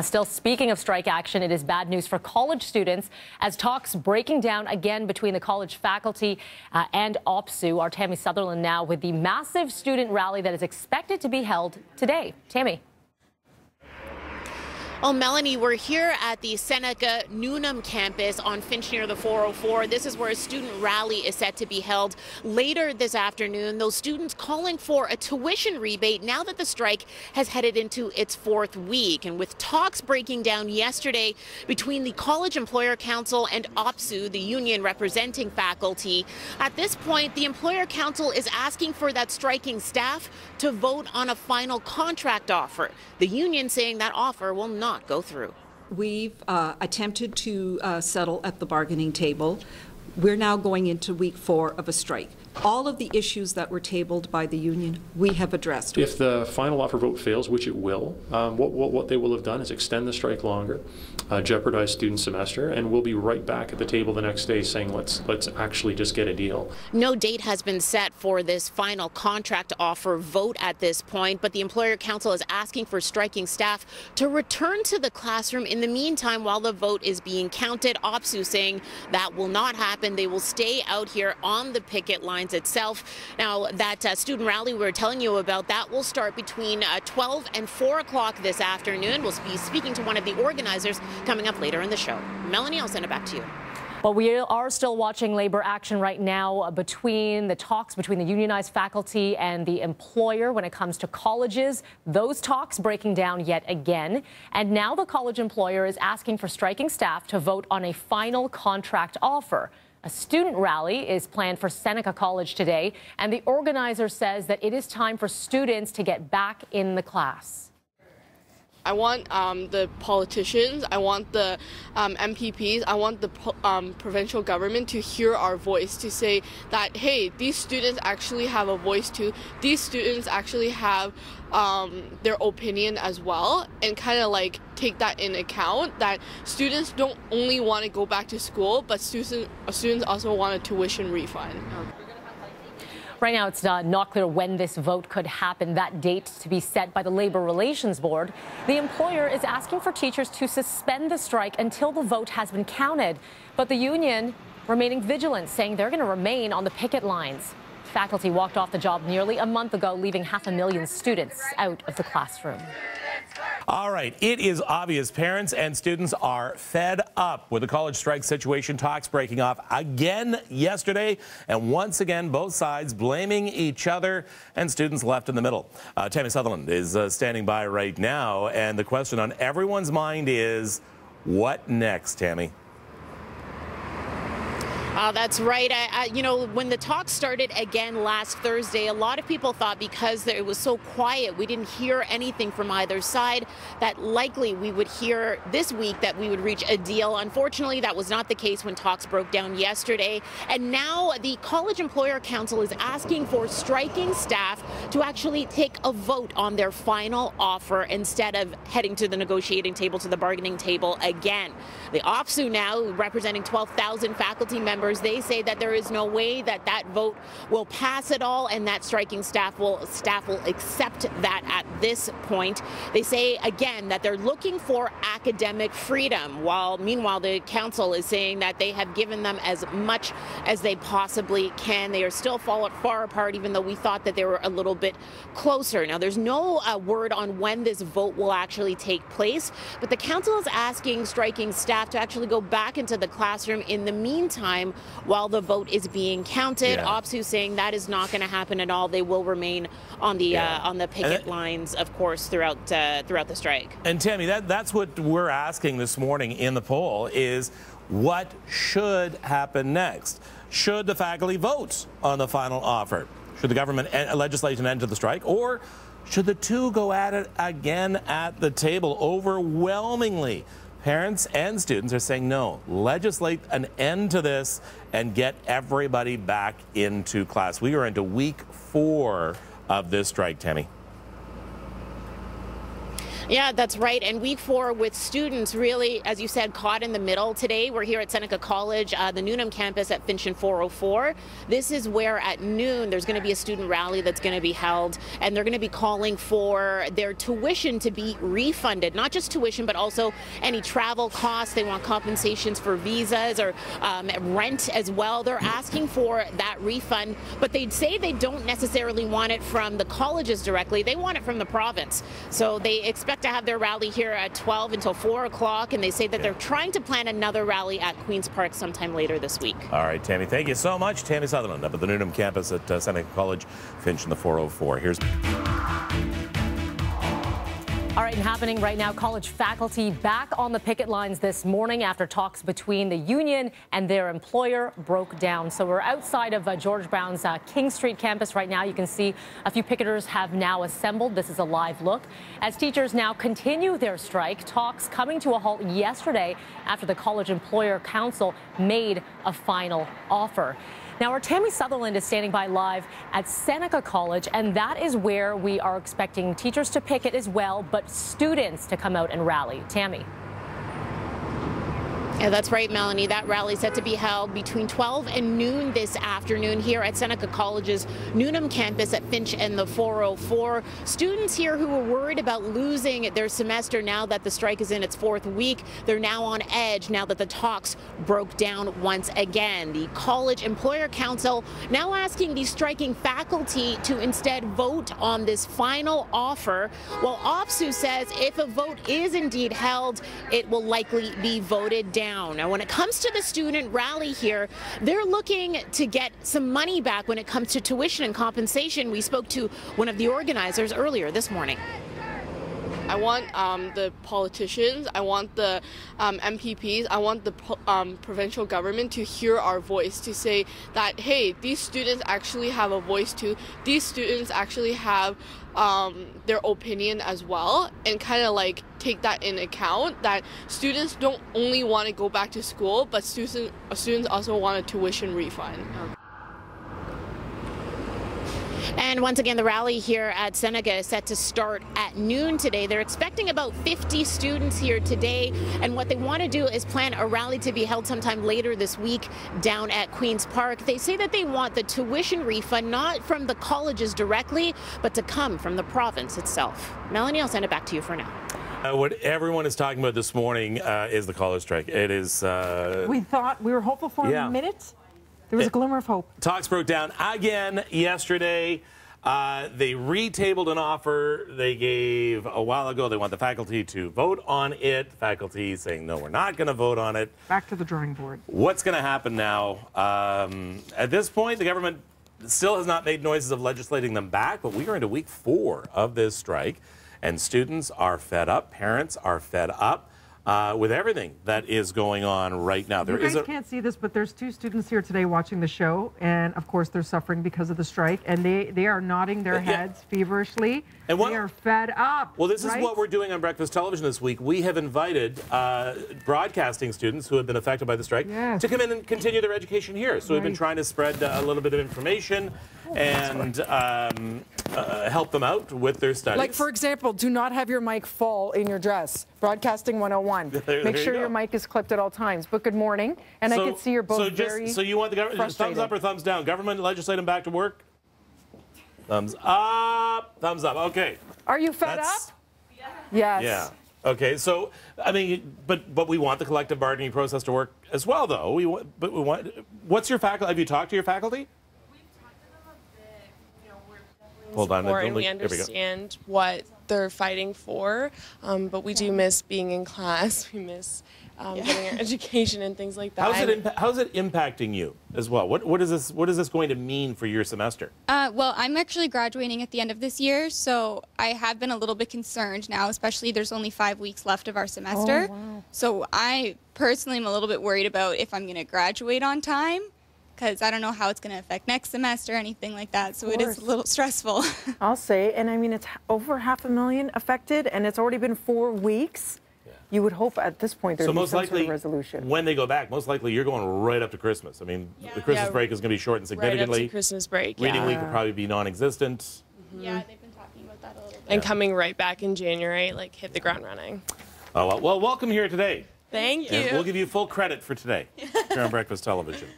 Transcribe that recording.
Now, still speaking of strike action, it is bad news for college students as talks breaking down again between the college faculty and OPSU. Our Tammie Sutherland now with the massive student rally that is expected to be held today. Tammie. Oh, Melanie, we're here at the Seneca Newnham campus on Finch near the 404. This is where a student rally is set to be held later this afternoon. Those students calling for a tuition rebate now that the strike has headed into its fourth week. And with talks breaking down yesterday between the College Employer Council and OPSU, the union representing faculty, at this point, the Employer Council is asking for that striking staff to vote on a final contract offer. The union saying that offer will not go through. We've attempted to settle at the bargaining table. We're now going into week 4 of a strike. All of the issues that were tabled by the union, we have addressed. If the final offer vote fails, which it will, what they will have done is extend the strike longer, jeopardize student semester, and we'll be right back at the table the next day saying let's actually just get a deal. No date has been set for this final contract offer vote at this point, but the Employer Council is asking for striking staff to return to the classroom in the meantime while the vote is being counted. OPSU saying that will not happen. They will stay out here on the picket line itself. Now, that student rally we were telling you about, that will start between 12 and 4 o'clock this afternoon. We'll be speaking to one of the organizers coming up later in the show. Melanie, I'll send it back to you. Well, we are still watching labor action right now between the talks between the unionized faculty and the employer when it comes to colleges. Those talks breaking down yet again. And now the college employer is asking for striking staff to vote on a final contract offer. A student rally is planned for Seneca College today, and the organizer says that it is time for students to get back in the class. I want the politicians, I want the MPPs, I want the provincial government to hear our voice, to say that, hey, these students actually have a voice too. These students actually have their opinion as well, and kind of like take that in account, that students don't only want to go back to school, but students also want a tuition refund. Right now, it's not clear when this vote could happen. That date to be set by the Labor Relations Board. The employer is asking for teachers to suspend the strike until the vote has been counted. But the union remaining vigilant, saying they're going to remain on the picket lines. Faculty walked off the job nearly a month ago, leaving 500,000 students out of the classroom. All right, it is obvious parents and students are fed up with the college strike situation. Talks breaking off again yesterday, and once again both sides blaming each other and students left in the middle. Tammie Sutherland is standing by right now, and the question on everyone's mind is, what next, Tammie? That's right. You know, when the talk started again last Thursday, a lot of people thought because it was so quiet, we didn't hear anything from either side, that likely we would hear this week that we would reach a deal. Unfortunately, that was not the case when talks broke down yesterday. And now the College Employer Council is asking for striking staff to actually take a vote on their final offer instead of heading to the negotiating table, to the bargaining table again. The OPSU now, representing 12,000 faculty members, they say that there is no way that that vote will pass at all, and that striking staff will accept that at this point. They say again that they're looking for academic freedom, while meanwhile the council is saying that they have given them as much as they possibly can. They are still far apart, even though we thought that they were a little bit closer. Now, there's no word on when this vote will actually take place, but the council is asking striking staff to actually go back into the classroom in the meantime while the vote is being counted. Yeah. OPSU saying that is not going to happen at all. They will remain on the picket lines, of course, throughout the strike. And Tammie, that's what we're asking this morning in the poll is, what should happen next? Should the faculty vote on the final offer? Should the government legislate an end to the strike? Or should the two go at it again at the table? Overwhelmingly, parents and students are saying no, legislate an end to this and get everybody back into class. We are into week 4 of this strike, Tammie. Yeah, that's right. And week 4 with students really, as you said, caught in the middle today. We're here at Seneca College, the Newnham campus at Finch and 404. This is where at noon there's going to be a student rally that's going to be held, and they're going to be calling for their tuition to be refunded. Not just tuition, but also any travel costs. They want compensations for visas or rent as well. They're asking for that refund, but they'd say they don't necessarily want it from the colleges directly. They want it from the province. So they expect to have their rally here at 12 until 4 o'clock, and they say that they're trying to plan another rally at Queen's Park sometime later this week. All right, Tammie, thank you so much. Tammie Sutherland up at the Newnham campus at Seneca College, Finch in the 404. Here's... All right, and happening right now, college faculty back on the picket lines this morning after talks between the union and their employer broke down. So we're outside of George Brown's King Street campus right now. You can see a few picketers have now assembled. This is a live look as teachers now continue their strike. Talks coming to a halt yesterday after the College Employer Council made a final offer. Now, our Tammie Sutherland is standing by live at Seneca College, and that is where we are expecting teachers to picket as well, but students to come out and rally. Tammie. Yeah, that's right, Melanie. That rally is set to be held between 12 and noon this afternoon here at Seneca College's Newnham campus at Finch and the 404. Students here who were worried about losing their semester now that the strike is in its 4th week, they're now on edge now that the talks broke down once again. The College Employer Council now asking the striking faculty to instead vote on this final offer, while OPSU says if a vote is indeed held, it will likely be voted down. Now, when it comes to the student rally here, they're looking to get some money back when it comes to tuition and compensation. We spoke to one of the organizers earlier this morning. I want the politicians, I want the MPPs, I want the provincial government to hear our voice, to say that, hey, these students actually have a voice too. These students actually have their opinion as well, and kind of like take that in account, that students don't only want to go back to school, but students also want a tuition refund. And once again, the rally here at Seneca is set to start at noon today. They're expecting about 50 students here today, and what they want to do is plan a rally to be held sometime later this week down at Queen's Park. They say that they want the tuition refund not from the colleges directly, but to come from the province itself. Melanie, I'll send it back to you for now. What everyone is talking about this morning is the college strike. It is... we were hopeful for a minute. There was a glimmer of hope. Talks broke down again yesterday. They retabled an offer they gave a while ago. They want the faculty to vote on it. The faculty saying, no, we're not going to vote on it. Back to the drawing board. What's going to happen now? At this point, the government still has not made noises of legislating them back, but we are into week 4 of this strike, and students are fed up. Parents are fed up. With everything that is going on right now. You guys can't see this, but there's 2 students here today watching the show, and of course they're suffering because of the strike, and they are nodding their heads feverishly. And they are fed up. Well, this is what we're doing on Breakfast Television this week. We have invited broadcasting students who have been affected by the strike to come in and continue their education here. So we've been trying to spread a little bit of information and help them out with their studies. Like, for example, do not have your mic fall in your dress. Broadcasting 101. Make sure your mic is clipped at all times. But good morning. And I can see you're both So you want the government, thumbs up or thumbs down? Government legislate them back to work? Thumbs up. Thumbs up. Okay. Are you fed up? Yes. Yeah. Okay. So, I mean, but we want the collective bargaining process to work as well, though. We want. What's your faculty? Have you talked to your faculty? We've talked to them a bit. You know, we're definitely Hold on. and we understand what they're fighting for, but we do miss being in class. We miss getting our education and things like that. How's it impacting you as well? What is this going to mean for your semester? Well, I'm actually graduating at the end of this year, so I have been a little bit concerned now, especially there's only 5 weeks left of our semester. Oh, wow. So I personally am a little bit worried about if I'm going to graduate on time, because I don't know how it's going to affect next semester or anything like that. So it is a little stressful. I'll say, and I mean, it's over 500,000 affected, and it's already been 4 weeks. You would hope at this point there'd be some sort of resolution. When they go back, most likely you're going right up to Christmas. I mean, the Christmas break is going to be shortened significantly. Right up to Christmas break, Reading week will probably be non-existent. Yeah, they've been talking about that a little bit. and coming right back in January, like hit the ground running. Oh, well, welcome here today. Thank you. And we'll give you full credit for today here on Breakfast Television.